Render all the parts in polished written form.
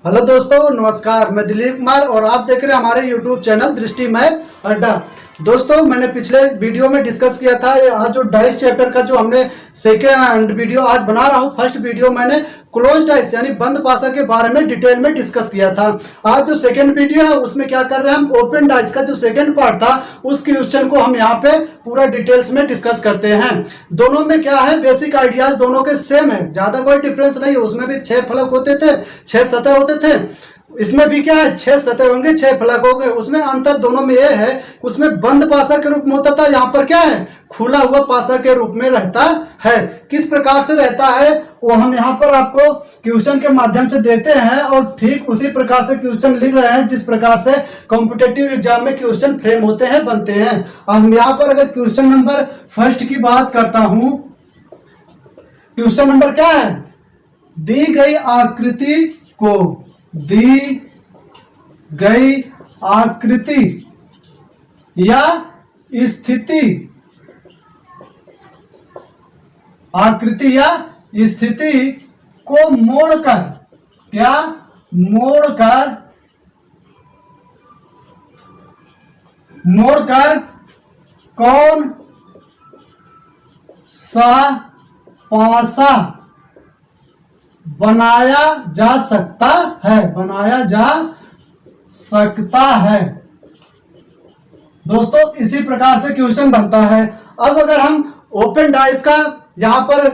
Hello दोस्तों, नमस्कार। मैं दिलीप कुमार और आप देख रहे हैं हमारे यूट्यूब चैनल दृष्टिमय अड्डा। दोस्तों, मैंने पिछले वीडियो में डिस्कस किया था आज जो डाइस चैप्टर का जो हमने सेकेंड वीडियो आज बना रहा हूँ। फर्स्ट वीडियो मैंने क्लोज डाइस यानी बंद पासा के बारे में डिटेल में डिस्कस किया था। आज जो सेकेंड वीडियो है उसमें क्या कर रहे हैं हम, ओपन डाइस का जो सेकेंड पार्ट था उस क्वेश्चन को हम यहाँ पे पूरा डिटेल्स में डिस्कस करते हैं। दोनों में क्या है, बेसिक आइडियाज दोनों के सेम है, ज्यादा कोई डिफरेंस नहीं है। उसमें भी 6 फलक होते थे, 6 सतह होते थे। इसमें भी क्या है, 6 सतह होंगे, 6 फलक होंगे। उसमें अंतर दोनों में यह है, उसमें बंद पासा के रूप में होता था, यहाँ पर क्या है, खुला हुआ पासा के रूप में रहता है। किस प्रकार से रहता है वो हम यहाँ पर आपको क्वेश्चन के माध्यम से देते हैं और ठीक उसी प्रकार से क्वेश्चन लिख रहे हैं जिस प्रकार से कॉम्पिटेटिव एग्जाम में क्वेश्चन फ्रेम होते हैं, बनते हैं। हम यहाँ पर अगर क्वेश्चन नंबर फर्स्ट की बात करता हूं, क्वेश्चन नंबर क्या है, दी गई आकृति को, दी गई आकृति या स्थिति, आकृति या स्थिति को मोड़कर, क्या मोड़कर, मोड़कर कौन सा पासा बनाया जा सकता है, बनाया जा सकता है। दोस्तों, इसी प्रकार से क्वेश्चन बनता है। अब अगर हम ओपन डाइस का यहां पर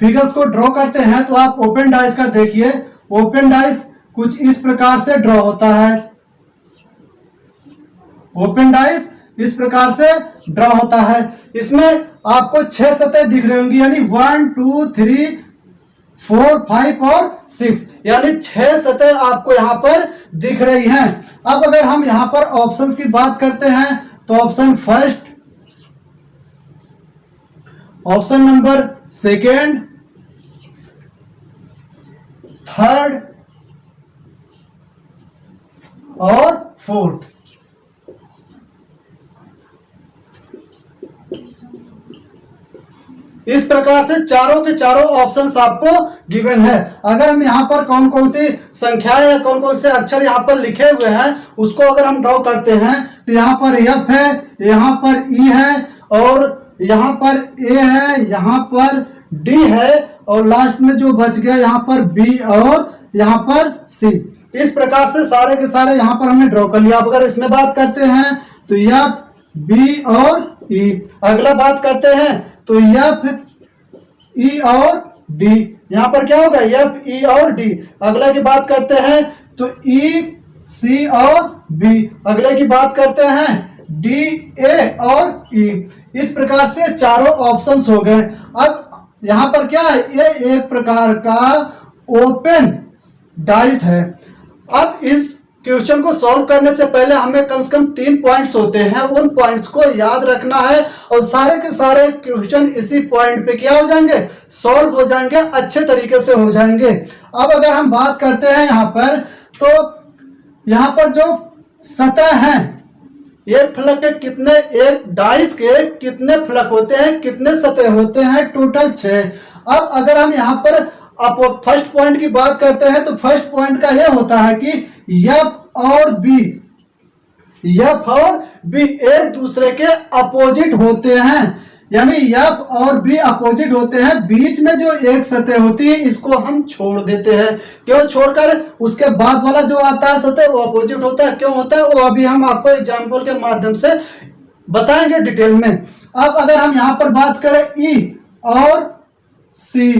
फिगर्स को ड्रॉ करते हैं तो आप ओपन डाइस का देखिए। ओपन डाइस कुछ इस प्रकार से ड्रॉ होता है। ओपन डाइस इस प्रकार से ड्रॉ होता है। इसमें आपको 6 सतह दिख रही होंगी, यानी 1 2 3 4 5 और 6, यानी 6 सतह आपको यहां पर दिख रही हैं। अब अगर हम यहां पर ऑप्शंस की बात करते हैं तो option first, option number second, third और फोर्थ, इस प्रकार से चारों के चारों ऑप्शंस आपको गिवन है। अगर हम यहाँ पर कौन कौन सी संख्या या कौन कौन से अक्षर यहाँ पर लिखे हुए हैं उसको अगर हम ड्रॉ करते हैं तो यहाँ पर F है, यहाँ पर E है और यहाँ पर A है, यहाँ पर D है और लास्ट में जो बच गया यहाँ पर B और यहाँ पर C। इस प्रकार से सारे के सारे यहाँ पर हमने ड्रॉ कर लिया। अब अगर इसमें बात करते हैं तो F, B और E। अगला बात करते हैं तो F, E और D, यहां पर क्या होगा, F, E और D। अगले की बात करते हैं तो E, C और B। अगले की बात करते हैं D, A और E। इस प्रकार से चारों ऑप्शंस हो गए। अब यहां पर क्या है, ये एक प्रकार का ओपन डाइस है। अब इस क्वेश्चन को सॉल्व करने से पहले हमें कम से कम 3 पॉइंट्स होते हैं, उन पॉइंट्स को याद रखना है और सारे के सारे क्वेश्चन इसी पॉइंट पे क्या हो जाएंगे, सॉल्व हो जाएंगे, अच्छे तरीके से हो जाएंगे। अब अगर हम बात करते हैं यहाँ पर तो यहाँ पर जो सतह है, एक फलक के कितने, एक डाइस के कितने फलक होते हैं, कितने सतह होते हैं, टोटल 6। अब अगर हम यहाँ पर फर्स्ट पॉइंट की बात करते हैं तो फर्स्ट पॉइंट का यह होता है कि F और B, F और B एक दूसरे के अपोजिट होते हैं, यानी F और B अपोजिट होते हैं। बीच में जो एक सतह होती है इसको हम छोड़ देते हैं। क्यों छोड़कर, उसके बाद वाला जो आता है सतह वो अपोजिट होता है। क्यों होता है वो अभी हम आपको एग्जाम्पल के माध्यम से बताएंगे डिटेल में। अब अगर हम यहां पर बात करें E और C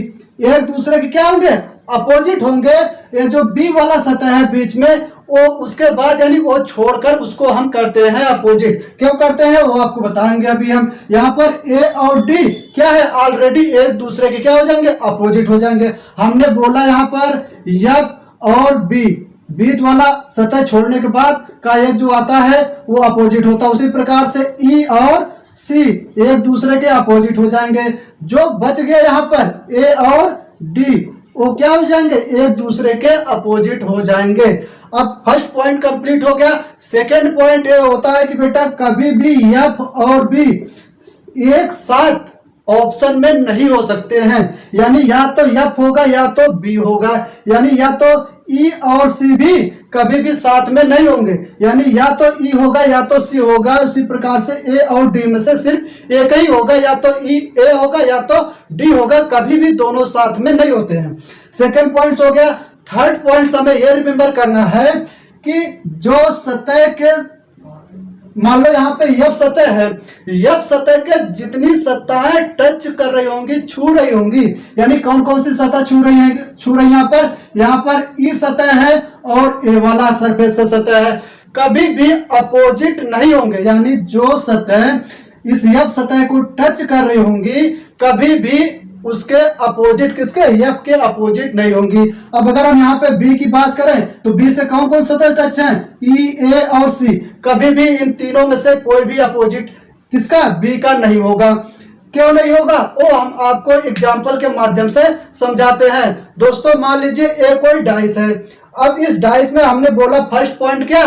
एक दूसरे के क्या होंगे, अपोजिट होंगे। ये जो B वाला सतह है बीच में वो उसके बाद यानी वो छोड़कर उसको हम करते हैं अपोजिट। क्यों करते हैं वो आपको बताएंगे अभी हम। यहाँ पर A और D क्या है, ऑलरेडी एक दूसरे के क्या हो जाएंगे, अपोजिट हो जाएंगे। हमने बोला यहाँ पर F और B, बीच वाला सतह छोड़ने के बाद का एक जो आता है वो अपोजिट होता है। उसी प्रकार से E और C एक दूसरे के अपोजिट हो जाएंगे। जो बच गया यहाँ पर A और D वो क्या हो जाएंगे, एक दूसरे के अपोजिट हो जाएंगे। अब फर्स्ट पॉइंट कंप्लीट हो गया। सेकंड पॉइंट ये होता है कि बेटा कभी भी F और B एक साथ ऑप्शन में नहीं हो सकते हैं, यानी या तो F होगा या तो B होगा, यानी या तो ई और सी भी कभी भी साथ में नहीं होंगे, यानी या तो ई होगा या तो सी होगा। उसी प्रकार से ए और डी में से सिर्फ एक ही होगा, या तो ई ए होगा या तो डी होगा, कभी भी दोनों साथ में नहीं होते हैं। सेकंड पॉइंट हो गया। थर्ड पॉइंट हमें यह रिमेंबर करना है कि जो सतह के, मान लो यहाँ पे यफ सतह है, यफ सतह के जितनी सतहें टच कर रही होंगी, छू रही होंगी, यानी कौन कौन सी सतह छू रही है यहाँ पर ई सतह है और ए वाला सरफेस से सतह है, कभी भी अपोजिट नहीं होंगे। यानी जो सतह इस यफ सतह को टच कर रही होंगी कभी भी उसके अपोजिट, किसके, एफ के अपोजिट नहीं होंगी। अब अगर हम यहाँ पे बी की बात करें तो बी से कौन कौन सतह टच है, ई ए और सी, कभी भी इन तीनों में से कोई भी अपोजिट किसका, बी का नहीं होगा। क्यों नहीं होगा वो हम आपको एग्जाम्पल के माध्यम से समझाते हैं। दोस्तों मान लीजिए ए कोई डाइस है, अब इस डाइस में हमने बोला फर्स्ट पॉइंट क्या,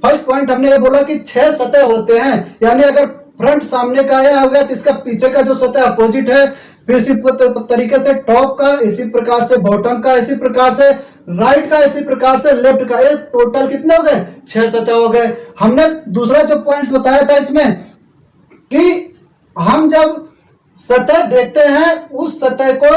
फर्स्ट पॉइंट हमने ये बोला कि 6 सतह होते हैं, यानी अगर फ्रंट सामने का आया हो गया तो इसका पीछे का जो सतह अपोजिट है, फिर इसी तरीके से टॉप का, इसी प्रकार से बॉटम का, इसी प्रकार से राइट का, इसी प्रकार से लेफ्ट का, ये टोटल कितने हो गए, 6 सतह हो गए। हमने दूसरा जो पॉइंट्स बताया था इसमें कि हम जब सतह देखते हैं उस सतह को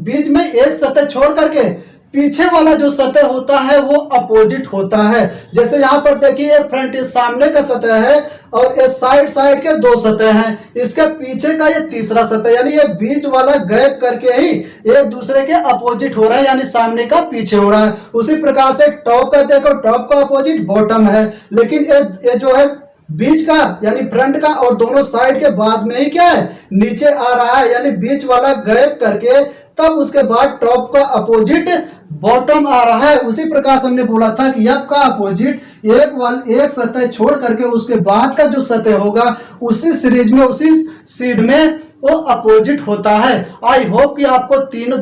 बीच में एक सतह छोड़ करके पीछे वाला जो सतह होता है वो अपोजिट होता है। जैसे यहाँ पर देखिए फ्रंट सामने का सतह है और ये साइड के 2 सतह हैं, इसके पीछे का ये तीसरा सतह, यानी ये बीच वाला गैप करके ही एक दूसरे के अपोजिट हो रहा है, यानी सामने का पीछे हो रहा है। उसी प्रकार से टॉप का देखो, टॉप का अपोजिट बॉटम है, लेकिन ये जो है बीच का यानी फ्रंट का और दोनों साइड के बाद में ही क्या है, नीचे आ रहा है, यानी बीच वाला गैप करके तब उसके बाद टॉप का अपोजिट बॉटम आ रहा है। उसी प्रकार से हमने बोला था कि एफ का अपोजिट एक सतह छोड़ करके उसके बाद का जो सतह होगा उसी सीरीज में, उसी सीध में वो अपोजिट होता है। आई होप कि आपको तीनों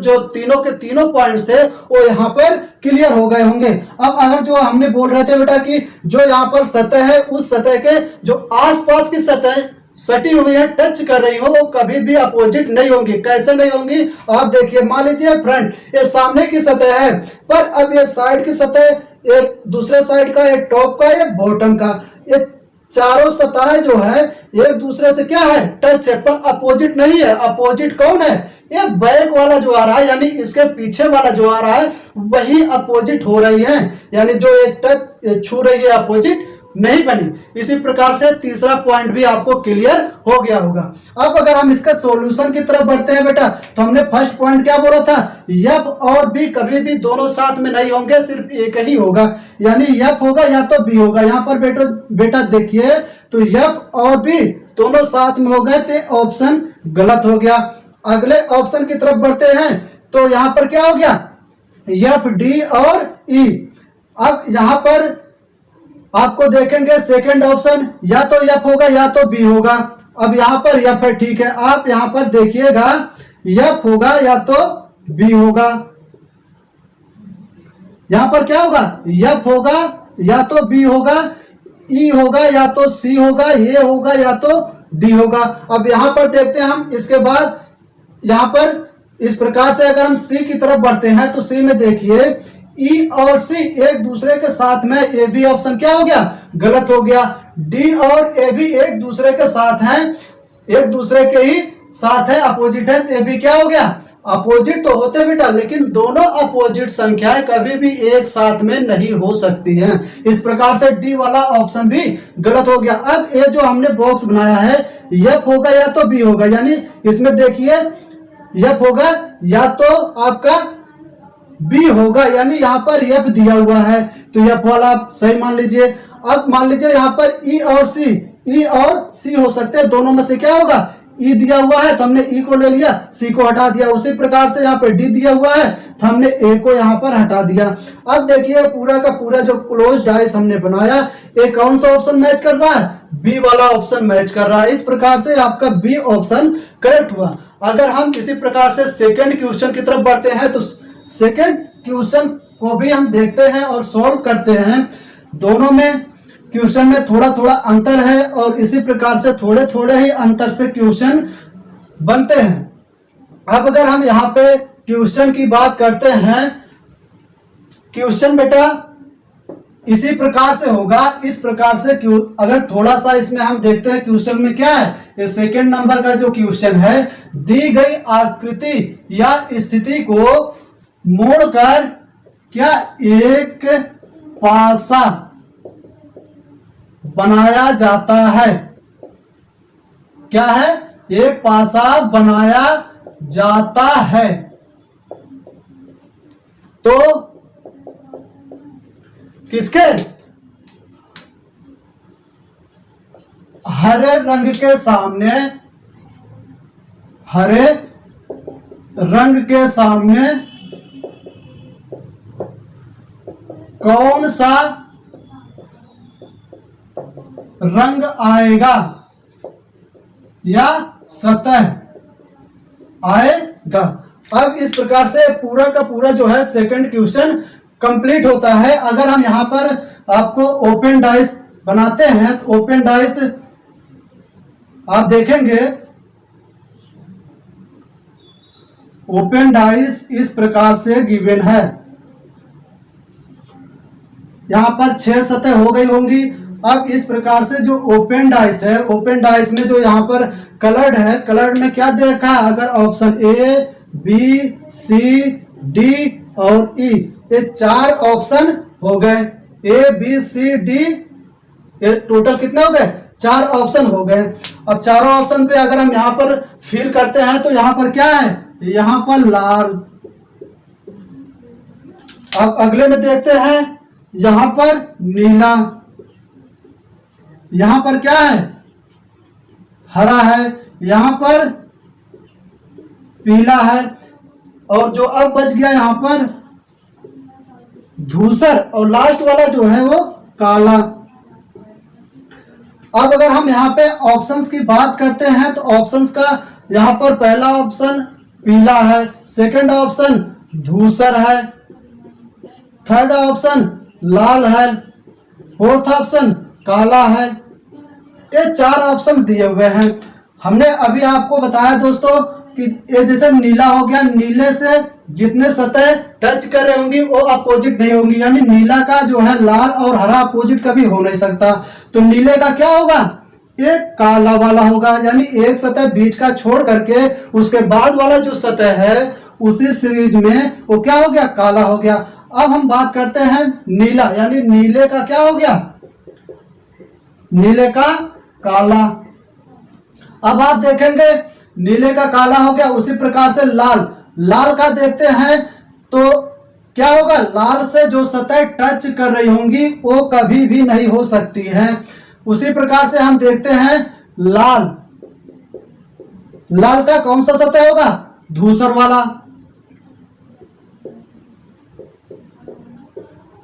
के तीनों पॉइंट्स थे वो यहाँ पर क्लियर हो गए होंगे। अब अगर जो हमने बोल रहे थे बेटा कि जो यहाँ पर सतह है उस सतह के जो आसपास की सतह सटी हुई है, टच कर रही हो, वो कभी भी अपोजिट नहीं होंगी। कैसे नहीं होंगी आप देखिए, मान लीजिए फ्रंट ये सामने की सतह है, पर अब ये साइड की सतह एक दूसरे साइड का, ये टॉप का, ये बॉटम का, ये चारों सतह जो है एक दूसरे से क्या है, टच है, पर अपोजिट नहीं है। अपोजिट कौन है, ये बैक वाला जो आ रहा है, यानी इसके पीछे वाला जो आ रहा है वही अपोजिट हो रही है, यानी जो एक टच छू रही है अपोजिट नहीं बनी। इसी प्रकार से तीसरा पॉइंट भी आपको क्लियर हो गया होगा। अब अगर हम इसका सॉल्यूशन की तरफ बढ़ते हैं बेटा, तो हमने फर्स्ट पॉइंट क्या बोला था, एफ और बी कभी भी दोनों साथ में नहीं होंगे, सिर्फ एक ही होगा, यानी एफ होगा या तो बी होगा। यहाँ पर बेटा देखिए तो एफ और बी दोनों साथ में हो गए तो ऑप्शन गलत हो गया। अगले ऑप्शन की तरफ बढ़ते हैं तो यहाँ पर क्या हो गया, एफ डी और ई। अब यहाँ पर आपको देखेंगे सेकंड ऑप्शन या तो एफ होगा या तो बी होगा। अब यहाँ पर एफ है, ठीक है, आप यहाँ पर देखिएगा एफ होगा या तो बी होगा। यहाँ पर क्या होगा, एफ होगा या तो बी होगा, ई होगा या तो सी होगा, ए होगा या तो डी होगा। अब यहाँ पर देखते हैं हम, इसके बाद यहाँ पर इस प्रकार से अगर हम सी की तरफ बढ़ते हैं तो सी में देखिए ई और सी एक दूसरे के साथ में, ए बी ऑप्शन क्या हो गया, गलत हो गया। डी और ए बी एक दूसरे के साथ हैं, एक दूसरे के ही साथ है, अपोजिट है, ए बी क्या हो गया, अपोजिट तो होते बेटा, लेकिन दोनों अपोजिट संख्याएं कभी भी एक साथ में नहीं हो सकती हैं। इस प्रकार से डी वाला ऑप्शन भी गलत हो गया। अब ये जो हमने बॉक्स बनाया है एफ होगा या तो बी होगा, यानी इसमें देखिए एफ होगा या तो आपका बी होगा, यानी यहाँ पर एफ दिया हुआ है तो एफ वाला आप सही मान लीजिए। अब मान लीजिए यहाँ पर ई और सी हो सकते हैं, दोनों में से क्या होगा, ई दिया हुआ है तो हमने ई को ले लिया, सी को हटा दिया। उसी प्रकार से यहाँ पर डी दिया हुआ है तो हमने ए को यहाँ पर हटा दिया। अब देखिए पूरा का पूरा जो क्लोज डाइस हमने बनाया, ये कौन सा ऑप्शन मैच कर रहा है, बी वाला ऑप्शन मैच कर रहा है। इस प्रकार से आपका बी ऑप्शन करेक्ट हुआ। अगर हम इसी प्रकार से सेकेंड क्वेश्चन की तरफ बढ़ते हैं तो सेकेंड क्वेश्चन को भी हम देखते हैं और सॉल्व करते हैं। दोनों में क्वेश्चन में थोड़ा थोड़ा अंतर है और इसी प्रकार से थोड़े थोड़े ही अंतर से क्वेश्चन बनते हैं। अब अगर हम यहाँ पे क्वेश्चन की बात करते हैं, क्वेश्चन बेटा इसी प्रकार से होगा, इस प्रकार से अगर थोड़ा सा इसमें हम देखते हैं क्वेश्चन में क्या है, ये सेकेंड नंबर का जो क्वेश्चन है, दी गई आकृति या स्थिति को मोड़कर क्या एक पासा बनाया जाता है, क्या है, एक पासा बनाया जाता है। तो किसके, हरे रंग के सामने, हरे रंग के सामने कौन सा रंग आएगा या सतह आएगा। अब इस प्रकार से पूरा का पूरा जो है सेकंड क्वेश्चन कंप्लीट होता है। अगर हम यहां पर आपको ओपन डाइस बनाते हैं तो ओपन डाइस आप देखेंगे, ओपन डाइस इस प्रकार से गिवन है। यहां पर 6 सतह हो गई होंगी। अब इस प्रकार से जो ओपन डाइस है, ओपन डाइस में जो यहां पर कलर्ड है, कलर्ड में क्या दे रखा है, अगर option A B C D और ई, ये 4 ऑप्शन हो गए, ए बी सी डी, ये टोटल कितने हो गए, 4 ऑप्शन हो गए। अब चारों ऑप्शन पे अगर हम यहां पर फिल करते हैं तो यहां पर क्या है, यहां पर लाल। अब अगले में देखते हैं, यहां पर नीला, यहां पर क्या है, हरा है, यहां पर पीला है, और जो अब बच गया यहां पर धूसर, और लास्ट वाला जो है वो काला। अब अगर हम यहाँ पे ऑप्शंस की बात करते हैं तो ऑप्शंस का यहाँ पर पहला ऑप्शन पीला है, सेकंड ऑप्शन धूसर है, थर्ड ऑप्शन लाल है, फोर्थ ऑप्शन काला है। ये 4 ऑप्शंस दिए हुए हैं। हमने अभी आपको बताया दोस्तों कि ये जैसे नीला हो गया, नीले से जितने सतह टच कर रहे होंगी वो अपोजिट नहीं होंगी, यानी नीला का जो है लाल और हरा अपोजिट कभी हो नहीं सकता। तो नीले का क्या होगा, एक काला वाला होगा, यानी एक सतह बीच का छोड़ करके उसके बाद वाला जो सतह है उसी सीरीज में वो क्या हो गया, काला हो गया। अब हम बात करते हैं नीला, यानी नीले का क्या हो गया, नीले का काला। अब आप देखेंगे नीले का काला हो गया, उसी प्रकार से लाल, लाल का देखते हैं तो क्या होगा, लाल से जो सतह टच कर रही होंगी वो कभी भी नहीं हो सकती है। उसी प्रकार से हम देखते हैं लाल, लाल का कौन सा सतह होगा, धूसर वाला।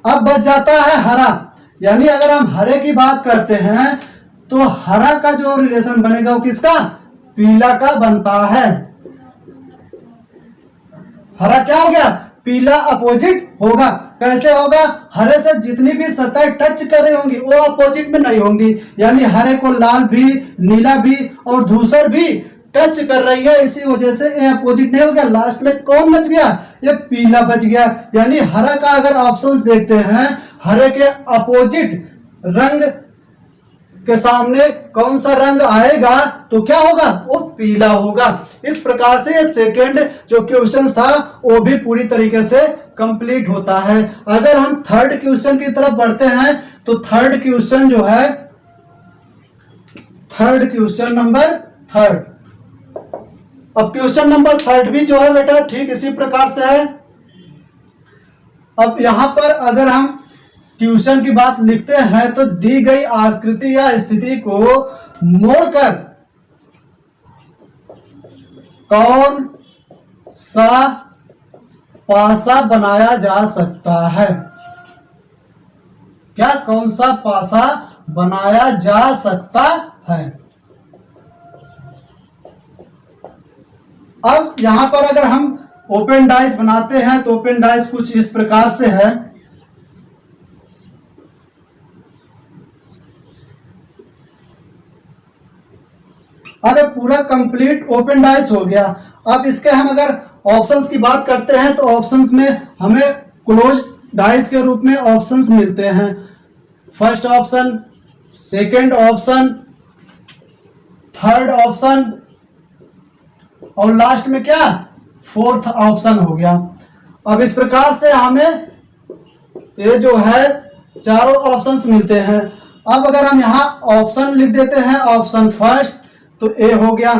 अब बच जाता है हरा, यानी अगर हम हरे की बात करते हैं तो हरा का जो रिलेशन बनेगा वो किसका, पीला का बनता है। हरा क्या हो गया, पीला अपोजिट होगा। कैसे होगा, हरे से जितनी भी सतह टच कर रही होंगी वो अपोजिट में नहीं होंगी, यानी हरे को लाल भी, नीला भी और धूसर भी टच कर रही है, इसी वजह से ये अपोजिट नहीं हो गया। लास्ट में कौन बच गया, ये पीला बच गया। यानी हरा का अगर ऑप्शंस देखते हैं, हरे के अपोजिट रंग के सामने कौन सा रंग आएगा तो क्या होगा, वो पीला होगा। इस प्रकार से ये सेकेंड जो क्वेश्चन था वो भी पूरी तरीके से कंप्लीट होता है। अगर हम थर्ड क्वेश्चन की तरफ बढ़ते हैं तो थर्ड क्वेश्चन जो है, थर्ड क्वेश्चन नंबर थर्ड। अब क्वेश्चन नंबर थर्ड भी जो है बेटा ठीक इसी प्रकार से है। अब यहां पर अगर हम क्वेश्चन की बात लिखते हैं तो दी गई आकृति या स्थिति को मोड़कर कौन सा पासा बनाया जा सकता है, क्या कौन सा पासा बनाया जा सकता है। अब यहां पर अगर हम ओपन डाइस बनाते हैं तो ओपन डाइस कुछ इस प्रकार से है। अब पूरा कंप्लीट ओपन डाइस हो गया। अब इसके हम अगर ऑप्शंस की बात करते हैं तो ऑप्शंस में हमें क्लोज डाइस के रूप में ऑप्शंस मिलते हैं। First option, second option, third option और लास्ट में क्या, फोर्थ ऑप्शन हो गया। अब इस प्रकार से हमें ये जो है चारों ऑप्शंस मिलते हैं। अब अगर हम यहाँ ऑप्शन लिख देते हैं, ऑप्शन फर्स्ट, तो ए हो गया।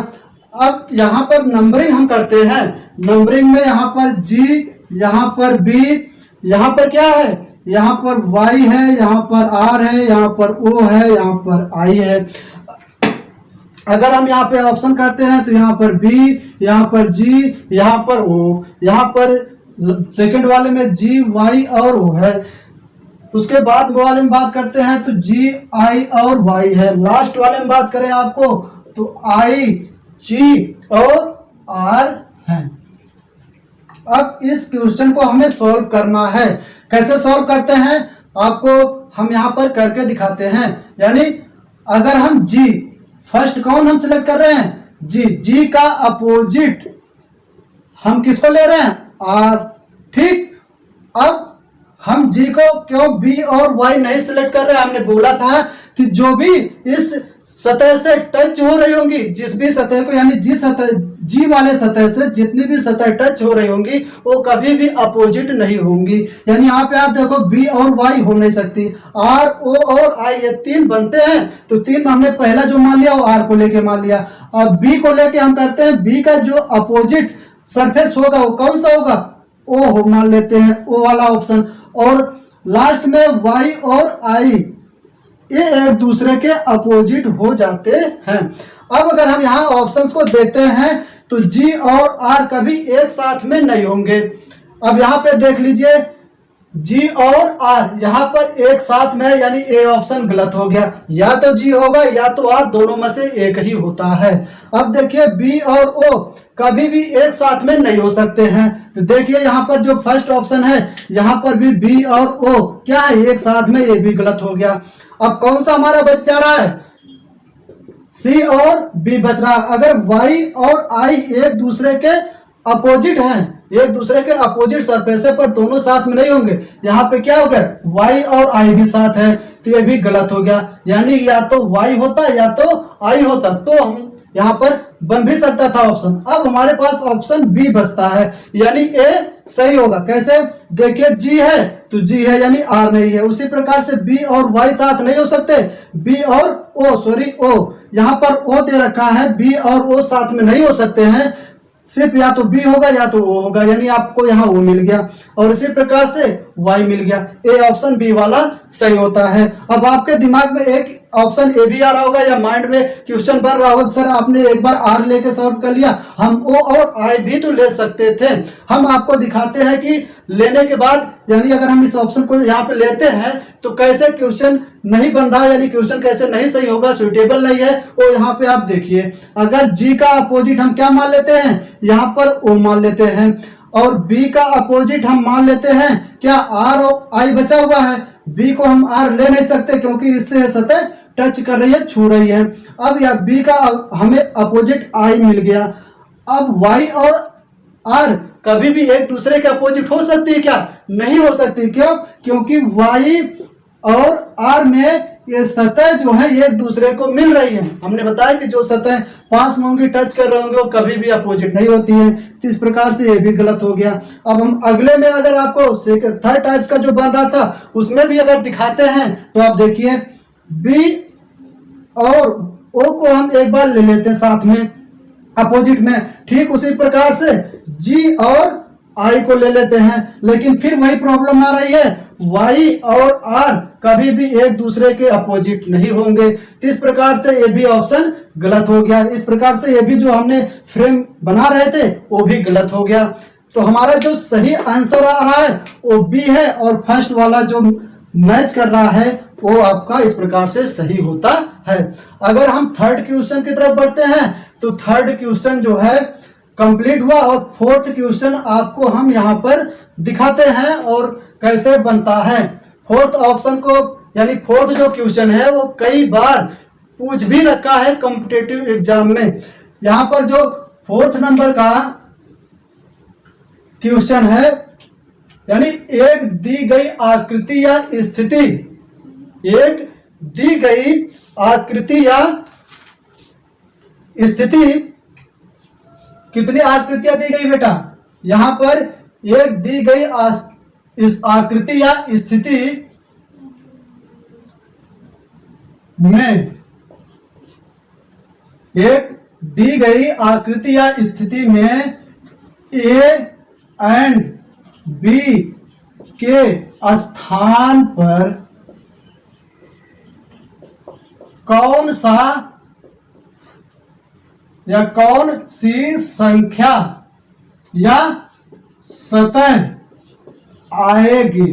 अब यहाँ पर नंबरिंग हम करते हैं। नंबरिंग में यहाँ पर जी, यहाँ पर बी, यहाँ पर क्या है, यहाँ पर वाई है, यहाँ पर आर है, यहाँ पर ओ है, यहाँ पर आई है। अगर हम यहाँ पे ऑप्शन करते हैं तो यहाँ पर बी, यहाँ पर जी, यहाँ पर ओ, यहाँ पर सेकंड वाले में जी, वाई और ओ है। उसके बाद वाले में बात करते हैं तो जी, आई और वाई है। लास्ट वाले में बात करें आपको तो आई, जी और आर है। अब इस क्वेश्चन को हमें सॉल्व करना है। कैसे सॉल्व करते हैं आपको हम यहाँ पर करके दिखाते हैं। यानी अगर हम जी, फर्स्ट कौन हम सिलेक्ट कर रहे हैं, जी, जी का अपोजिट हम किसको ले रहे हैं, आर। ठीक, अब हम जी को क्यों बी और वाई नहीं सिलेक्ट कर रहे हैं, हमने बोला था कि जो भी इस सतह से टच हो रही होंगी, जिस भी सतह को, यानी जी सतह, जी वाले सतह से जितनी भी सतह टच हो रही होंगी वो कभी भी अपोजिट नहीं होंगी। यानी यहाँ पे आप देखो बी और वाई हो नहीं सकती, आर, ओ और आई, ये तीन बनते हैं। तो तीन हमने पहला जो मान लिया वो आर को लेके मान लिया। अब बी को लेके हम करते हैं, बी का जो अपोजिट सरफेस होगा वो कौन सा होगा, ओ हो मान लेते हैं, ओ वाला ऑप्शन। और लास्ट में वाई और आई ये एक दूसरे के अपोजिट हो जाते हैं। अब अगर हम यहाँ ऑप्शंस को देखते हैं तो जी और आर कभी एक साथ में नहीं होंगे। अब यहाँ पे देख लीजिए जी और आर यहाँ पर एक साथ में, यानी ए ऑप्शन गलत हो गया। या तो जी होगा या तो आर, दोनों में से एक ही होता है। अब देखिए बी और ओ कभी भी एक साथ में नहीं हो सकते हैं। तो देखिए यहाँ पर जो फर्स्ट ऑप्शन है यहाँ पर भी बी और ओ क्या है, एक साथ में, ये भी गलत हो गया। अब कौन सा हमारा बच जा रहा है, सी और बी बच रहा है। अगर वाई और आई एक दूसरे के अपोजिट हैं, एक दूसरे के अपोजिट सरफेस पर दोनों साथ में नहीं होंगे, यहाँ पे क्या हो गया, वाई और आई भी साथ है, तो ये भी गलत हो गया। यानी या तो वाई होता या तो आई होता, तो हम यहाँ पर बन भी सकता था ऑप्शन। अब हमारे पास ऑप्शन बी बचता है, यानी ए सही होगा। कैसे, देखिए जी है तो जी है, यानी आर नहीं है। उसी प्रकार से बी और वाई साथ नहीं हो सकते, बी और ओ, सॉरी ओ, यहाँ पर ओ दे रखा है, बी और ओ साथ में नहीं हो सकते हैं, सिर्फ या तो बी होगा या तो ओ होगा, यानी आपको यहाँ ओ मिल गया। और इसी प्रकार से वाई मिल गया, ए ऑप्शन बी वाला सही होता है। अब आपके दिमाग में एक ऑप्शन ए भी आ रहा होगा या माइंड में क्वेश्चन बन रहा होगा, सर आपने एक बार आर लेके सॉल्व कर लिया, हम ओ और आई भी तो ले सकते थे। हम आपको दिखाते हैं कि लेने के बाद, यानी अगर हम इस ऑप्शन को यहाँ पे लेते हैं तो कैसे क्वेश्चन नहीं बन रहा है, यानी क्वेश्चन कैसे नहीं सही होगा, सुइटेबल नहीं है। वो यहाँ पे आप देखिए, अगर जी का अपोजिट हम क्या मान लेते हैं, यहाँ पर ओ मान लेते हैं, और बी का अपोजिट हम मान लेते हैं क्या, आर और आई बचा हुआ है। बी को हम आर ले नहीं सकते क्योंकि इससे सतह टच कर रही है, छू रही है। अब या बी का हमें अपोजिट आई मिल गया। अब वाई और आर कभी भी एक दूसरे के अपोजिट हो सकती है क्या, नहीं हो सकती। क्यों, क्योंकि वाई और आर में ये सतह जो है एक दूसरे को मिल रही है। हमने बताया कि जो सतह पास में होंगी, टच कर रहे होंगे, वो कभी भी अपोजिट नहीं होती है। तो इस प्रकार से ये भी गलत हो गया। अब हम अगले में अगर आपको थर्ड टाइप का जो बन रहा था उसमें भी अगर दिखाते हैं तो आप देखिए बी और ओ को हम एक बार ले लेते हैं साथ में अपोजिट में। ठीक उसी प्रकार से जी और आई को ले लेते हैं, लेकिन फिर वही प्रॉब्लम आ रही है, वाई और आर कभी भी एक दूसरे के अपोजिट नहीं होंगे। तो इस प्रकार से ये भी ऑप्शन गलत हो गया। इस प्रकार से ये भी जो हमने फ्रेम बना रहे थे वो भी गलत हो गया। तो हमारा जो सही आंसर आ रहा है वो बी है, और फर्स्ट वाला जो मैच कर रहा है वो आपका इस प्रकार से सही होता है। अगर हम थर्ड क्वेश्चन की तरफ बढ़ते हैं तो थर्ड क्वेश्चन जो है कंप्लीट हुआ, और फोर्थ क्वेश्चन आपको हम यहाँ पर दिखाते हैं और कैसे बनता है। फोर्थ ऑप्शन को, यानी फोर्थ जो क्वेश्चन है वो कई बार पूछ भी रखा है कॉम्पिटिटिव एग्जाम में। यहाँ पर जो फोर्थ नंबर का क्वेश्चन है, यानी एक दी गई आकृति या स्थिति, एक दी गई आकृति या स्थिति, कितनी आकृतियां दी गई बेटा, यहां पर एक दी गई इस आकृति या स्थिति में, एक दी गई आकृति या स्थिति में ए एंड बी के स्थान पर कौन सा या कौन सी संख्या या सतह आएगी।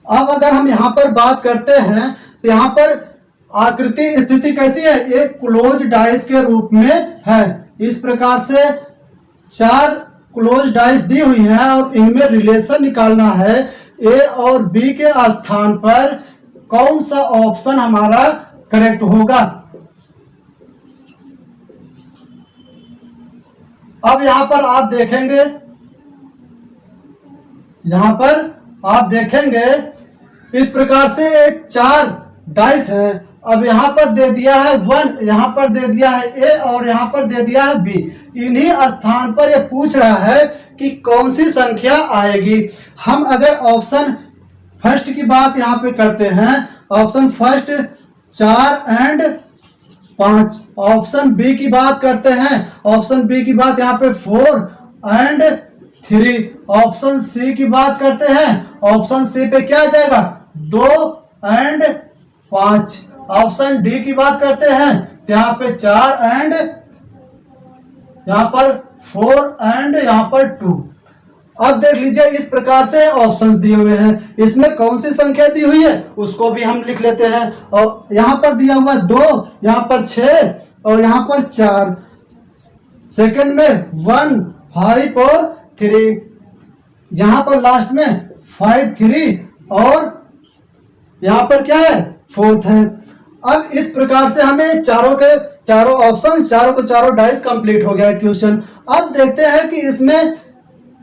अब अगर हम यहां पर बात करते हैं तो यहां पर आकृति स्थिति कैसी है, एक क्लोज डाइस के रूप में है। इस प्रकार से 4 क्लोज डाइस दी हुई है और इनमें रिलेशन निकालना है ए और बी के स्थान पर कौन सा ऑप्शन हमारा करेक्ट होगा। अब यहां पर आप देखेंगे, यहां पर आप देखेंगे इस प्रकार से एक 4 डाइस है। अब यहां पर दे दिया है 1, यहां पर दे दिया है ए और यहां पर दे दिया है बी। इन्हीं स्थान पर ये पूछ रहा है कि कौन सी संख्या आएगी। हम अगर ऑप्शन फर्स्ट की बात यहां पे करते हैं, option first 4 and 5, option B की बात करते हैं, ऑप्शन बी की बात यहाँ पे 4 एंड 3, ऑप्शन सी की बात करते हैं, ऑप्शन सी पे क्या आ जाएगा 2 एंड 5, ऑप्शन डी की बात करते हैं तो यहाँ पे 4 एंड यहाँ पर 4 एंड यहाँ पर 2। अब देख लीजिए इस प्रकार से ऑप्शंस दिए हुए हैं, इसमें कौन सी संख्या दी हुई है उसको भी हम लिख लेते हैं। और यहां पर दिया हुआ 2, यहां पर 6 और यहां पर 4, सेकंड में 1, 5 और 3, यहां पर लास्ट में 5, 3 और यहां पर क्या है 4th है। अब इस प्रकार से हमें चारों ऑप्शन, चारों के चारों डाइस कंप्लीट हो गया क्वेश्चन। अब देखते हैं कि इसमें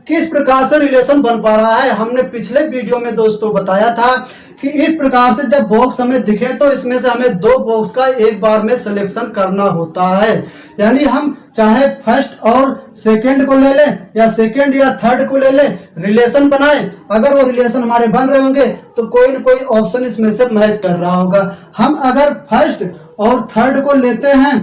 किस प्रकार से रिलेशन बन पा रहा है। हमने पिछले वीडियो में दोस्तों बताया था कि इस प्रकार से जब बॉक्स हमें दिखे तो इसमें से हमें 2 बॉक्स का एक बार में सिलेक्शन करना होता है। यानी हम चाहे फर्स्ट और सेकंड को ले लें या सेकंड या थर्ड को ले लें, रिलेशन बनाए, अगर वो रिलेशन हमारे बन रहे होंगे तो कोई न कोई ऑप्शन इसमें से मैच कर रहा होगा। हम अगर फर्स्ट और थर्ड को लेते हैं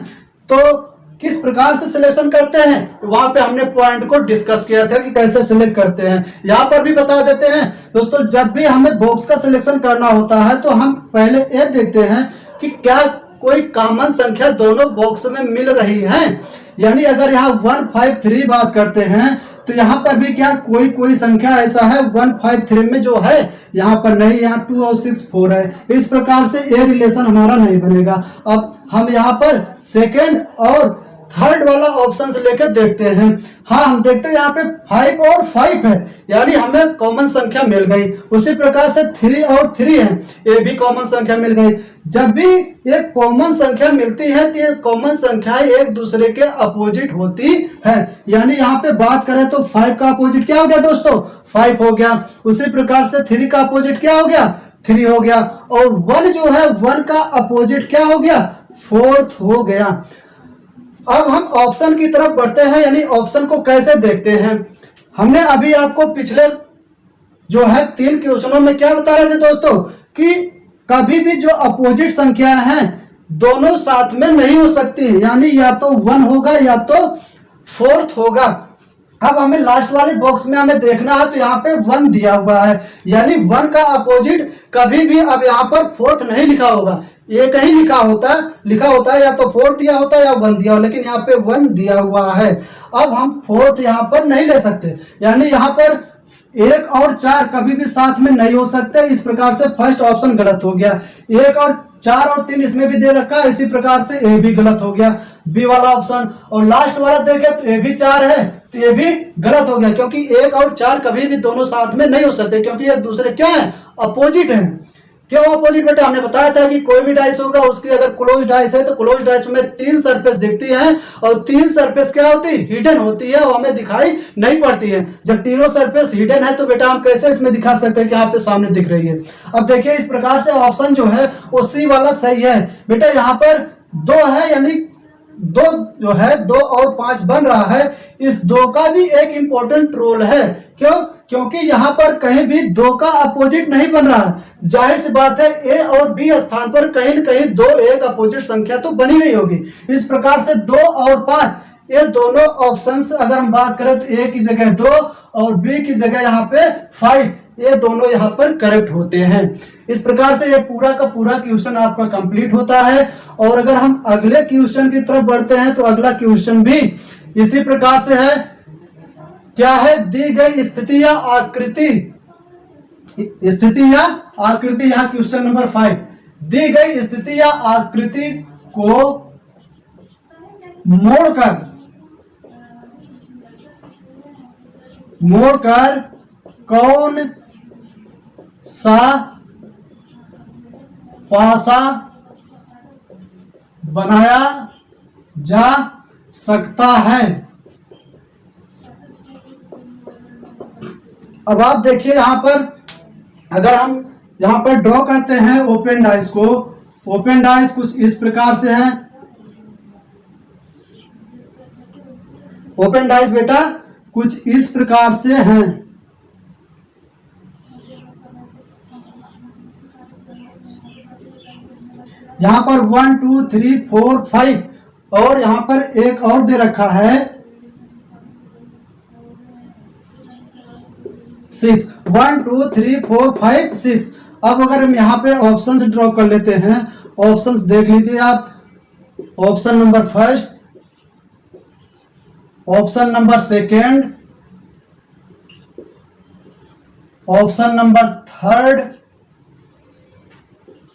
तो किस प्रकार से सिलेक्शन करते हैं, वहां पे हमने पॉइंट को डिस्कस किया था कि कैसे सिलेक्ट करते हैं। यहां पर भी बता देते हैं दोस्तों, जब भी हमें बॉक्स का सिलेक्शन करना होता है तो हम पहले ये देखते हैं कि क्या कोई कॉमन संख्या दोनों बॉक्स में मिल रही है। यानी अगर यहाँ 1, 5, 3 बात करते हैं तो यहाँ पर भी क्या कोई संख्या ऐसा है 1, 5, 3 में जो है, यहाँ पर नहीं, यहाँ 2 और 6, 4 है। इस प्रकार से ये रिलेशन हमारा नहीं बनेगा। अब हम यहाँ पर सेकेंड और थर्ड वाला ऑप्शन से लेकर देखते हैं। हाँ, हम देखते हैं यहाँ पे 5 और 5 है, यानी हमें कॉमन संख्या मिल गई। उसी प्रकार से 3 और 3 है, ये भी कॉमन संख्या मिल गई। जब भी एक कॉमन संख्या मिलती है तो ये कॉमन संख्या एक दूसरे के अपोजिट होती है। यानी यहाँ पे बात करें तो 5 का अपोजिट क्या हो गया दोस्तों, 5 हो गया। उसी प्रकार से 3 का अपोजिट क्या हो गया, 3 हो गया। और 1 जो है 1 का अपोजिट क्या हो गया, 4th हो गया। अब हम ऑप्शन की तरफ बढ़ते हैं, यानी ऑप्शन को कैसे देखते हैं। हमने अभी आपको पिछले जो है 3 क्वेश्चनों में क्या बता रहे थे दोस्तों कि कभी भी जो अपोजिट संख्या हैं दोनों साथ में नहीं हो सकती, यानी या तो 1 होगा या तो 4th होगा। अब हमें लास्ट वाले बॉक्स में हमें देखना है तो यहाँ पे 1 दिया हुआ है, यानी 1 का अपोजिट कभी भी अब यहाँ पर 4th नहीं लिखा होगा, एक ही लिखा होता है या तो 4 दिया होता है या 1 दिया हो, लेकिन यहाँ पे 1 दिया हुआ है। अब हम 4th यहाँ पर नहीं ले सकते, यानी यहाँ पर 1 और 4 कभी भी साथ में नहीं हो सकते। इस प्रकार से फर्स्ट ऑप्शन गलत हो गया। 1 और 4 और 3 इसमें भी दे रखा है, इसी प्रकार से ए भी गलत हो गया, बी वाला ऑप्शन। और लास्ट वाला देखे तो ए भी 4 है तो ये भी गलत हो गया, क्योंकि 1 और 4 कभी भी दोनों साथ में नहीं हो सकते, क्योंकि एक दूसरे क्या है, अपोजिट है। क्यों अपोजिट बेटा? हमने बताया था कि कोई भी डाइस होगा उसकी अगर क्लोज डाइस है तो क्लोज डाइस में 3 सरफेस दिखती है और 3 सरफेस क्या होती है? हिडन होती है, वो हमें दिखाई नहीं पड़ती है। जब तीनों सरफेस हिडन है तो बेटा हम कैसे इसमें दिखा सकते हैं कि यहाँ पे सामने दिख रही है। अब देखिए इस प्रकार से ऑप्शन जो है वो सी वाला सही है बेटा। यहाँ पर 2 है यानी 2 जो है 2 और 5 बन रहा है। इस 2 का भी एक इंपॉर्टेंट रोल है। क्यों? क्योंकि यहाँ पर कहीं भी 2 का अपोजिट नहीं बन रहा है। जाहिर सी बात है ए और बी स्थान पर कहीं न कहीं 2 एक अपोजिट संख्या तो बनी नहीं होगी। इस प्रकार से 2 और 5 ये दोनों ऑप्शंस अगर हम बात करें तो ए की जगह 2 और बी की जगह यहाँ पे 5, ये दोनों यहाँ पर करेक्ट होते हैं। इस प्रकार से ये पूरा का पूरा क्वेश्चन आपका कंप्लीट होता है। और अगर हम अगले क्वेश्चन की तरफ बढ़ते हैं तो अगला क्वेश्चन भी इसी प्रकार से है। क्या है? दी गई स्थिति या आकृति, स्थिति या आकृति, यहाँ क्वेश्चन नंबर 5, दी गई स्थिति या आकृति को मोड़कर कौन सा पासा बनाया जा सकता है? अब आप देखिए यहां पर अगर हम यहां पर ड्रॉ करते हैं ओपन डाइस को, ओपन डाइस कुछ इस प्रकार से है। ओपन डाइस बेटा कुछ इस प्रकार से हैं। यहां पर 1 2 3 4 5 और यहां पर एक और दे रखा है 6, 1 2 3 4 5 6। अब अगर हम यहाँ पे ऑप्शंस ड्रॉ कर लेते हैं, ऑप्शंस देख लीजिए आप। Option number first, option number second, option number third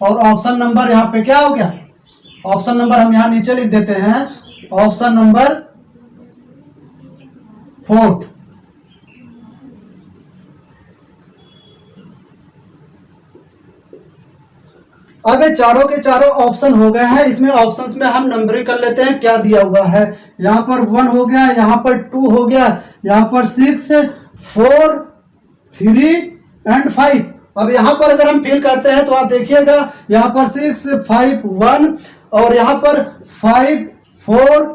और ऑप्शन नंबर यहाँ पे क्या हो गया? ऑप्शन नंबर हम यहाँ नीचे लिख देते हैं, ऑप्शन नंबर फोर्थ। अब ये चारों के चारों ऑप्शन हो गए हैं। इसमें ऑप्शंस में हम नंबरिंग कर लेते हैं क्या दिया हुआ है। यहाँ पर 1 हो गया, यहाँ पर 2 हो गया, यहाँ पर 6 4 3 एंड 5। अब यहाँ पर अगर हम फिल करते हैं तो आप देखिएगा यहाँ पर 6 5 1 और यहाँ पर 5 4,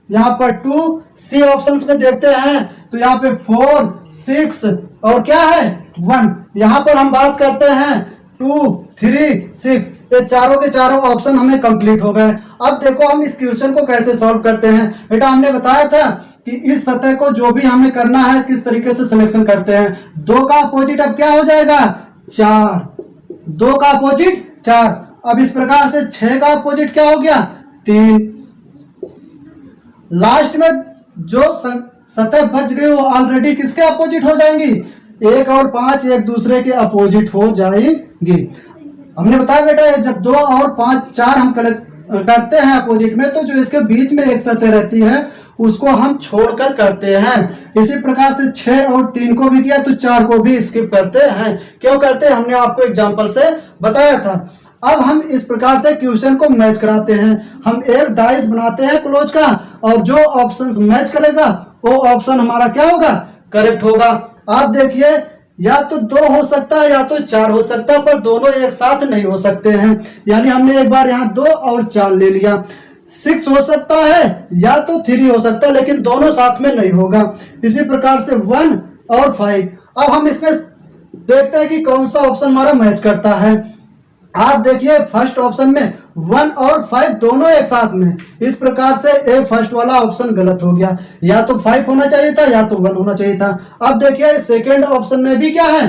यहाँ पर 2। सी ऑप्शंस में देखते हैं तो यहाँ पे 4 6 और क्या है 1। यहाँ पर हम बात करते हैं 2 3 6। ये चारों के चारों ऑप्शन हमें कंप्लीट हो गए। अब देखो हम इस क्वेश्चन को कैसे सॉल्व करते हैं। बेटा हमने बताया था कि इस सतह को जो भी हमें करना है किस तरीके से सिलेक्शन करते हैं। 2 का अपोजिट अब क्या हो जाएगा 4, 2 का अपोजिट 4। अब इस प्रकार से 6 का अपोजिट क्या हो गया 3। लास्ट में जो सतह बच गई वो ऑलरेडी किसके अपोजिट हो जाएंगी? 1 और 5 एक दूसरे के अपोजिट हो जाएंगी। हमने बताया बेटा जब 2 और 5 4 हम करते हैं अपोजिट में तो जो इसके बीच में एक सतह रहती है उसको हम छोड़कर करते हैं। इसी प्रकार से 6 और 3 को भी किया तो 4 को भी स्किप करते हैं। क्यों करते हैं? हमने आपको एग्जांपल से बताया था। अब हम इस प्रकार से क्वेश्चन को मैच कराते हैं। हम एक डाइस बनाते हैं क्लोज का और जो ऑप्शंस मैच करेगा वो ऑप्शन हमारा क्या होगा? करेक्ट होगा। आप देखिए या तो 2 हो सकता है या तो 4 हो सकता है, पर दोनों एक साथ नहीं हो सकते हैं। यानी हमने एक बार यहाँ 2 और 4 ले लिया। 6 हो सकता है या तो 3 हो सकता है, लेकिन दोनों साथ में नहीं होगा। इसी प्रकार से 1 और 5। अब हम इसमें देखते हैं कि कौन सा ऑप्शन हमारा मैच करता है। आप देखिए फर्स्ट ऑप्शन में 1 और 5 दोनों एक साथ में। इस प्रकार से ए फर्स्ट वाला ऑप्शन गलत हो गया। या तो 5 होना चाहिए था या तो 1 होना चाहिए था। अब देखिए सेकेंड ऑप्शन में भी क्या है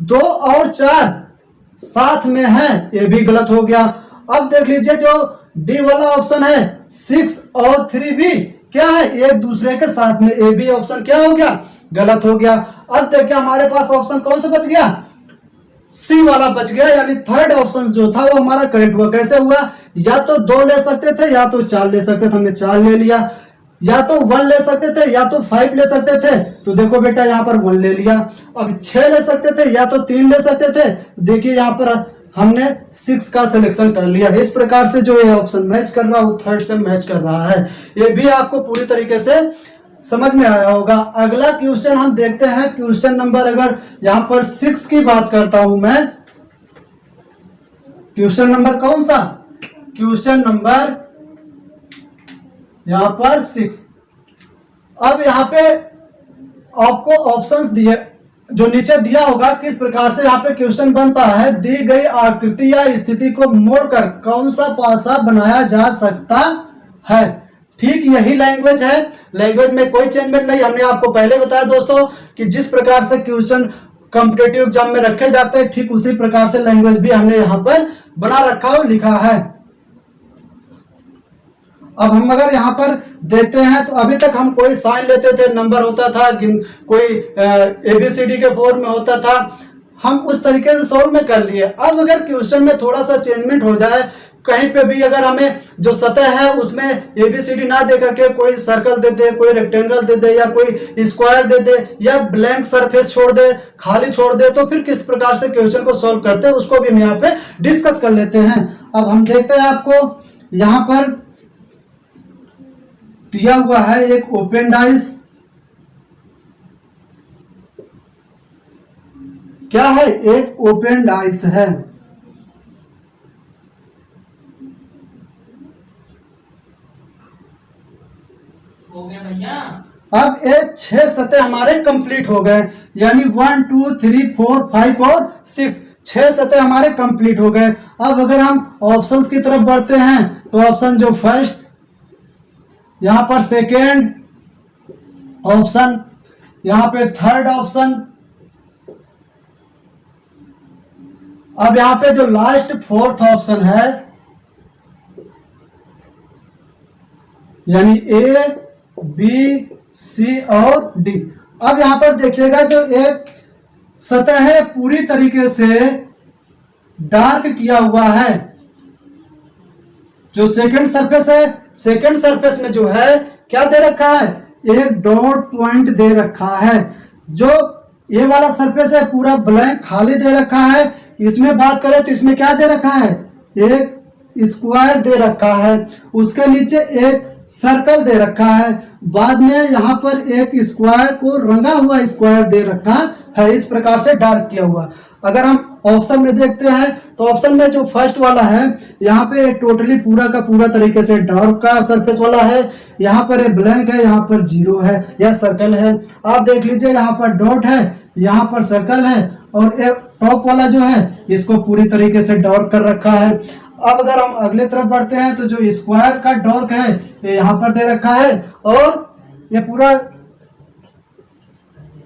2 और 4 साथ में है, ये भी गलत हो गया। अब देख लीजिए जो डी वाला ऑप्शन है 6 और 3 भी क्या है एक दूसरे के साथ में, ए भी ऑप्शन क्या हो गया? गलत हो गया। अब देखिए हमारे पास ऑप्शन कौन सा बच गया? सी वाला बच गया। यानी थर्ड ऑप्शन जो था वो हमारा करेक्ट हुआ। कैसे हुआ? या तो 2 ले सकते थे या तो 4 ले सकते थे, हमने 4 ले लिया। या तो 1 ले सकते थे या तो 5 ले सकते थे, तो देखो बेटा यहाँ पर 1 ले लिया। अब 6 ले सकते थे या तो 3 ले सकते थे, देखिए यहाँ पर हमने 6 का सिलेक्शन कर लिया। इस प्रकार से जो ये ऑप्शन मैच कर रहा है वो थर्ड से मैच कर रहा है। ये भी आपको पूरी तरीके से समझ में आया होगा। अगला क्वेश्चन हम देखते हैं। क्वेश्चन नंबर अगर यहाँ पर 6 की बात करता हूं मैं, क्वेश्चन नंबर कौन सा, क्वेश्चन नंबर यहाँ पर 6। अब यहाँ पे आपको ऑप्शंस दिए, जो नीचे दिया होगा किस प्रकार से यहाँ पे क्वेश्चन बनता है। दी गई आकृति या स्थिति को मोड़कर कौन सा पासा बनाया जा सकता है। ठीक यही लैंग्वेज है, लैंग्वेज में कोई चेंजमेंट नहीं। हमने आपको पहले बताया दोस्तों कि जिस प्रकार से क्वेश्चन कॉम्पिटेटिव एग्जाम में रखे जाते हैं, ठीक उसी प्रकार से लैंग्वेज भी हमने यहाँ पर बना रखा और लिखा है। अब हम अगर यहाँ पर देखते हैं तो अभी तक हम कोई साइन लेते थे, नंबर होता था, कोई ABCD के फॉर्म में होता था, हम उस तरीके से सॉल्व में कर लिए। अब अगर क्वेश्चन में थोड़ा सा चेंजमेंट हो जाए, कहीं पे भी अगर हमें जो सतह है उसमें ABCD ना दे करके कोई सर्कल दे दे, कोई रेक्टेंगल दे दे, या कोई स्क्वायर दे दे, या ब्लैंक सरफेस छोड़ दे, खाली छोड़ दे, तो फिर किस प्रकार से क्वेश्चन को सॉल्व करते हैं उसको भी हम यहाँ पे डिस्कस कर लेते हैं। अब हम देखते हैं, आपको यहाँ पर दिया हुआ है एक ओपन डाइस। क्या है, एक ओपन डाइस है। हो गया भैया। अब ये 6 सतह हमारे कंप्लीट हो गए, यानी 1 2 3 4 5 और 6, 6 सतह हमारे कंप्लीट हो गए। अब अगर हम ऑप्शंस की तरफ बढ़ते हैं तो ऑप्शन जो फर्स्ट, यहां पर सेकेंड ऑप्शन, यहां पे थर्ड ऑप्शन, अब यहां पे जो लास्ट फोर्थ ऑप्शन है, यानी A B C और D। अब यहां पर देखिएगा जो एक सतह है पूरी तरीके से डार्क किया हुआ है। जो सेकंड सरफेस है, सेकंड सरफेस में जो है क्या दे रखा है, एक डॉट पॉइंट दे रखा है। जो ये वाला सरफेस है पूरा ब्लैंक खाली दे रखा है। इसमें बात करें तो इसमें क्या दे रखा है, एक स्क्वायर दे रखा है, उसके नीचे एक सर्कल दे रखा है, बाद में यहाँ पर एक स्क्वायर को रंगा हुआ स्क्वायर दे रखा है। इस प्रकार से डार्क किया हुआ। अगर हम ऑप्शन में देखते हैं तो ऑप्शन में जो फर्स्ट वाला है, यहाँ पे टोटली पूरा का पूरा तरीके से डार्क का सरफेस वाला है। यहाँ पर एक ब्लैंक है, यहाँ पर जीरो है या सर्कल है। आप देख लीजिए यहाँ पर डॉट है, यहाँ पर सर्कल है, और एक टॉप वाला जो है इसको पूरी तरीके से डार्क कर रखा है। अब अगर हम अगले तरफ बढ़ते हैं तो जो स्क्वायर का डार्क है ये यहाँ पर दे रखा है, और ये पूरा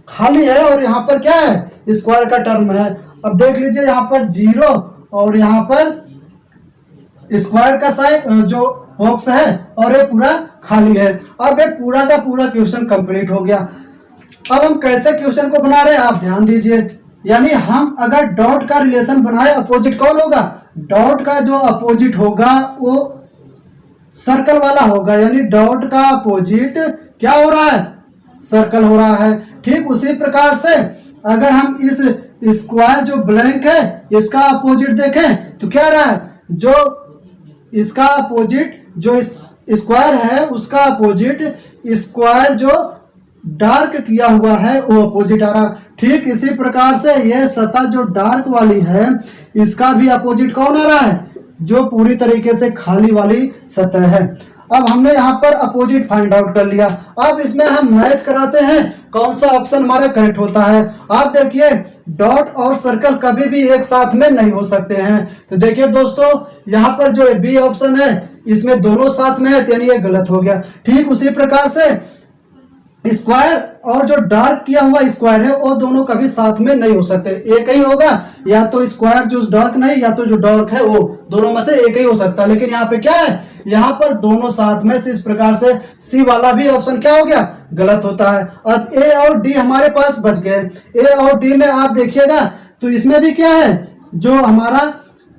खाली है, और यहाँ पर क्या है, स्क्वायर का टर्म है। अब देख लीजिए यहाँ पर जीरो और यहाँ पर स्क्वायर का साइन जो बॉक्स है, और ये पूरा खाली है। अब ये पूरा का पूरा क्वेश्चन कंप्लीट हो गया। अब हम कैसे क्वेश्चन को बना रहे हैं आप ध्यान दीजिए। यानी हम अगर डॉट का रिलेशन बनाए, अपोजिट कौन होगा, डॉट का जो अपोजिट होगा वो सर्कल वाला होगा। यानी डॉट का अपोजिट क्या हो रहा है, सर्कल हो रहा है। ठीक उसी प्रकार से अगर हम इस स्क्वायर जो ब्लैंक है इसका अपोजिट देखें तो क्या रहा है, जो इसका अपोजिट जो स्क्वायर है उसका अपोजिट स्क्वायर जो डार्क किया हुआ है वो अपोजिट आ रहा। ठीक इसी प्रकार से यह सतह जो डार्क वाली है इसका भी अपोजिट कौन आ रहा है, जो पूरी तरीके से खाली वाली सतह है। अब हमने यहाँ पर अपोजिट फाइंड आउट कर लिया। अब इसमें हम मैच कराते हैं कौन सा ऑप्शन हमारा करेक्ट होता है। आप देखिए डॉट और सर्कल कभी भी एक साथ में नहीं हो सकते हैं। तो देखिए दोस्तों यहाँ पर जो बी ऑप्शन है इसमें दोनों साथ में है, यानी ये गलत हो गया। ठीक उसी प्रकार से स्क्वायर और जो डार्क किया हुआ स्क्वायर है वो दोनों कभी साथ में नहीं हो सकते, एक ही होगा, या तो स्क्वायर जो डार्क नहीं या तो जो डार्क है वो, दोनों में से एक ही हो सकता है। लेकिन यहाँ पे क्या है, यहाँ पर दोनों साथ में, इस प्रकार से सी वाला भी ऑप्शन क्या हो गया, गलत होता है। अब ए और डी हमारे पास बच गए। ए और डी में आप देखिएगा तो इसमें भी क्या है, जो हमारा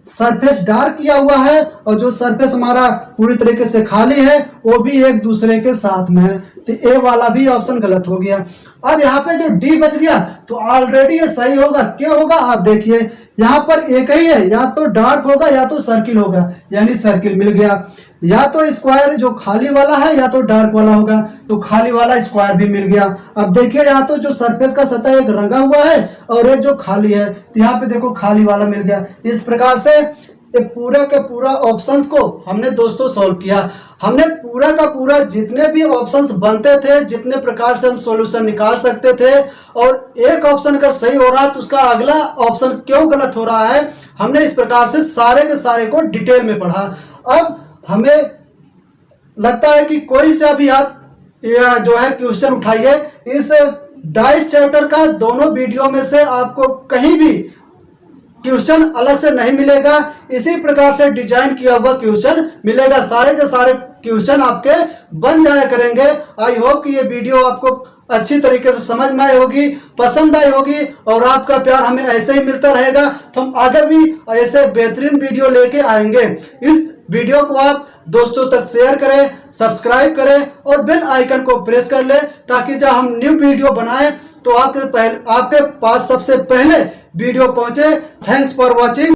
सरफेस डार्क किया हुआ है और जो सरफेस हमारा पूरी तरीके से खाली है वो भी एक दूसरे के साथ में है। तो ए वाला भी ऑप्शन गलत हो गया। अब यहाँ पे जो डी बच गया तो ऑलरेडी ये सही होगा। क्यों होगा आप देखिए, यहाँ पर एक ही है, या तो डार्क होगा या तो सर्किल होगा, यानी सर्किल मिल गया। या तो स्क्वायर जो खाली वाला है या तो डार्क वाला होगा, तो खाली वाला स्क्वायर भी मिल गया। अब देखिए यहाँ तो जो सरफेस का सतह एक रंगा हुआ है और एक जो खाली है, तो यहाँ पे देखो खाली वाला मिल गया। इस प्रकार से ये पूरा का पूरा ऑप्शंस को हमने दोस्तों सॉल्व किया। हमने पूरा का पूरा जितने भी ऑप्शंस बनते थे, जितने प्रकार से हम सॉल्यूशन निकाल सकते थे, और एक ऑप्शन अगर सही हो रहा तो उसका अगला ऑप्शन क्यों गलत हो रहा है, हमने इस प्रकार से सारे के सारे को डिटेल में पढ़ा। अब हमें लगता है कि कोई सा भी आप जो है क्वेश्चन उठाइए, इस डाइस चैप्टर का दोनों वीडियो में से आपको कहीं भी क्वेश्चन अलग से नहीं मिलेगा। इसी प्रकार से डिजाइन किया हुआ क्वेश्चन मिलेगा, सारे के सारे क्वेश्चन आपके बन जाया करेंगे। आई होप कि ये वीडियो आपको अच्छी तरीके से समझ में आई होगी, पसंद आई होगी, और आपका प्यार हमें ऐसे ही मिलता रहेगा तो हम आगे भी ऐसे बेहतरीन वीडियो लेके आएंगे। इस वीडियो को आप दोस्तों तक शेयर करें, सब्सक्राइब करें और बेल आइकन को प्रेस कर लें, ताकि जब हम न्यू वीडियो बनाएं तो आपके पास सबसे पहले वीडियो पहुंचे। Thanks for watching.